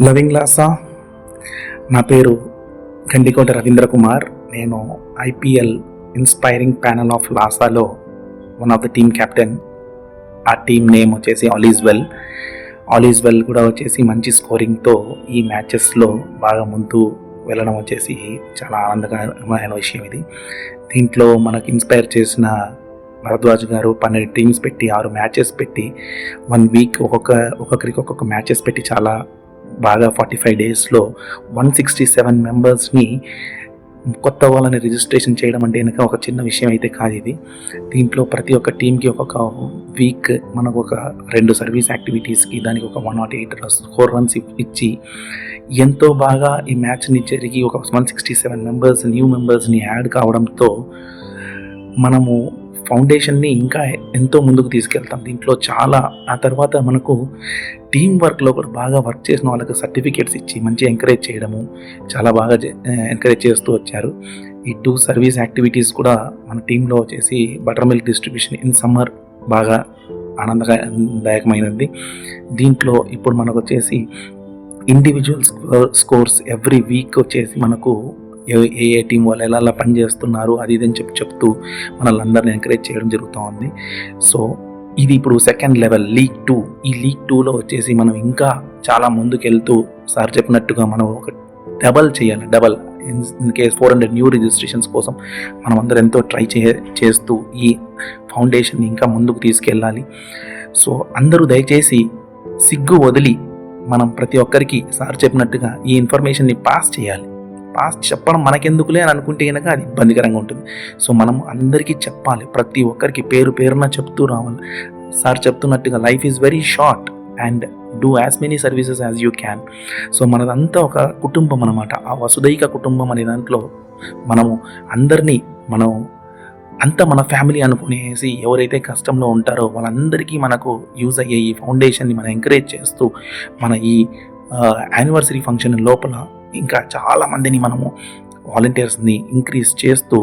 Loving లాసా. నా పేరు గండికోట రవీంద్ర కుమార్. నేను ఐపీఎల్ ఇన్స్పైరింగ్ ప్యానల్ ఆఫ్ లాసాలో one of the team captain. ఆ టీమ్ నేమ్ వచ్చేసి ఆల్ ఈజ్ వెల్ కూడా వచ్చేసి మంచి స్కోరింగ్తో ఈ మ్యాచెస్లో బాగా ముందు వెళ్ళడం వచ్చేసి చాలా ఆనందకరమైన విషయం ఇది. దీంట్లో మనకు ఇన్స్పైర్ చేసిన భరద్వాజ్ గారు 12 టీమ్స్ పెట్టి 6 మ్యాచెస్ పెట్టి 1 వీక్ ఒక్కొక్కరికి ఒక్కొక్క మ్యాచెస్ పెట్టి చాలా బాగా 45 డేస్లో 167 మెంబర్స్ని కొత్త వాళ్ళని రిజిస్ట్రేషన్ చేయడం అంటే కనుక ఒక చిన్న విషయం అయితే కాదు ఇది. దీంట్లో ప్రతి ఒక్క టీంకి ఒక్కొక్క వీక్ మనకు ఒక 2 సర్వీస్ యాక్టివిటీస్కి దానికి ఒక 108 స్కోర్ రన్స్ ఇచ్చి ఎంతో బాగా ఈ మ్యాచ్ని జరిగి ఒక 167 న్యూ మెంబర్స్ని యాడ్ కావడంతో మనము ఫౌండేషన్ని ఇంకా ఎంతో ముందుకు తీసుకెళ్తాం. దీంట్లో చాలా ఆ తర్వాత మనకు టీం వర్క్లో కూడా బాగా వర్క్ చేసిన వాళ్ళకి సర్టిఫికేట్స్ ఇచ్చి మంచి ఎంకరేజ్ చేయడము చాలా బాగా ఎంకరేజ్ చేస్తూ వచ్చారు. ఈ 2 సర్వీస్ యాక్టివిటీస్ కూడా మన టీంలో వచ్చేసి butter milk distribution in summer బాగా ఆనందదాయకమైనది. దీంట్లో ఇప్పుడు మనకు వచ్చేసి ఇండివిజువల్ స్కోర్స్ ఎవ్రీ వీక్ వచ్చేసి మనకు ఏ టీం వాళ్ళు ఎలా పనిచేస్తున్నారు అది ఇదని చెప్తూ మనల్ని అందరిని ఎంకరేజ్ చేయడం జరుగుతూ ఉంది. సో ఇది ఇప్పుడు సెకండ్ లెవెల్ లీగ్ 2. ఈ లీగ్ 2లో వచ్చేసి మనం ఇంకా చాలా ముందుకు వెళ్తూ సార్ చెప్పినట్టుగా మనం ఒక డబల్ చేయాలి. ఇన్ కేస్ 400 న్యూ రిజిస్ట్రేషన్స్ కోసం మనం అందరం ఎంతో ట్రై చేస్తూ ఈ ఫౌండేషన్ని ఇంకా ముందుకు తీసుకెళ్ళాలి. సో అందరూ దయచేసి సిగ్గు వదిలి మనం ప్రతి ఒక్కరికి సార్ చెప్పినట్టుగా ఈ ఇన్ఫర్మేషన్ని పాస్ చేయాలి. చెప్పడం మనకెందుకులే అని అనుకుంటే కనుక అది ఇబ్బందికరంగా ఉంటుంది. సో మనం అందరికీ చెప్పాలి, ప్రతి ఒక్కరికి పేరున చెప్తూ రావాలి. సార్ చెప్తున్నట్టుగా life is very short and do as many services as you can. So మనదంతా ఒక కుటుంబం అన్నమాట. ఆ వసుదైక కుటుంబం అనే దాంట్లో మనము అందరినీ మన ఫ్యామిలీ అనుకునేసి ఎవరైతే కష్టంలో ఉంటారో వాళ్ళందరికీ మనకు యూజ్ అయ్యే ఈ ఫౌండేషన్ని మనం ఎంకరేజ్ చేస్తూ మన ఈ యానివర్సరీ ఫంక్షన్ లోపల ఇంకా చాలామందిని మనము వాలంటీర్స్ని ఇంక్రీజ్ చేస్తూ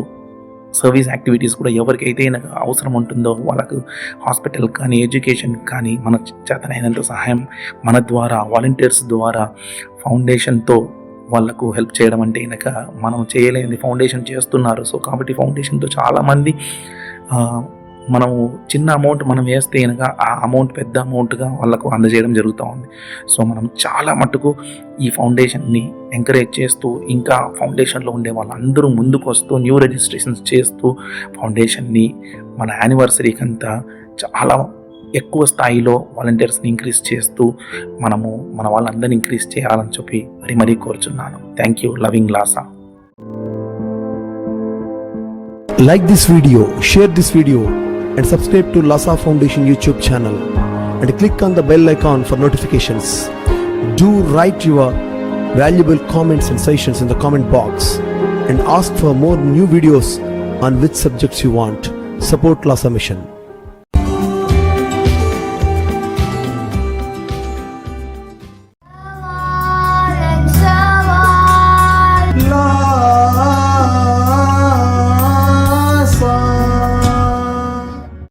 సర్వీస్ యాక్టివిటీస్ కూడా ఎవరికైతే అవసరం ఉంటుందో వాళ్ళకు హాస్పిటల్ కానీ ఎడ్యుకేషన్ కానీ మన చేతనైనంత సహాయం మన ద్వారా వాలంటీర్స్ ద్వారా ఫౌండేషన్తో వాళ్ళకు హెల్ప్ చేయడం అంటే కనుక మనం చేయలేనిది ఫౌండేషన్ చేస్తున్నారు. సో కాబట్టి ఫౌండేషన్తో చాలామంది మనము చిన్న అమౌంట్ మనం వేస్తే కనుక ఆ అమౌంట్ పెద్ద అమౌంట్గా వాళ్ళకు అందజేయడం జరుగుతూ ఉంది. సో మనం చాలా మటుకు ఈ ఫౌండేషన్ని ఎంకరేజ్ చేస్తూ ఇంకా ఫౌండేషన్లో ఉండే వాళ్ళందరూ ముందుకు వస్తూ న్యూ రిజిస్ట్రేషన్స్ చేస్తూ ఫౌండేషన్ని మన యానివర్సరీకి అంతా చాలా ఎక్కువ స్థాయిలో వాలంటీర్స్ని ఇంక్రీజ్ చేస్తూ మనము మన వాళ్ళందరినీ ఇంక్రీజ్ చేయాలని చెప్పి మరీ కోరుచున్నాను. Thank you. Loving Lasa. Like this video, share this video and subscribe to Lasa Foundation YouTube channel and click on the bell icon for notifications. Do write your valuable comments and suggestions in the comment box and ask for more new videos on which subjects you want. Support Lasa Mission.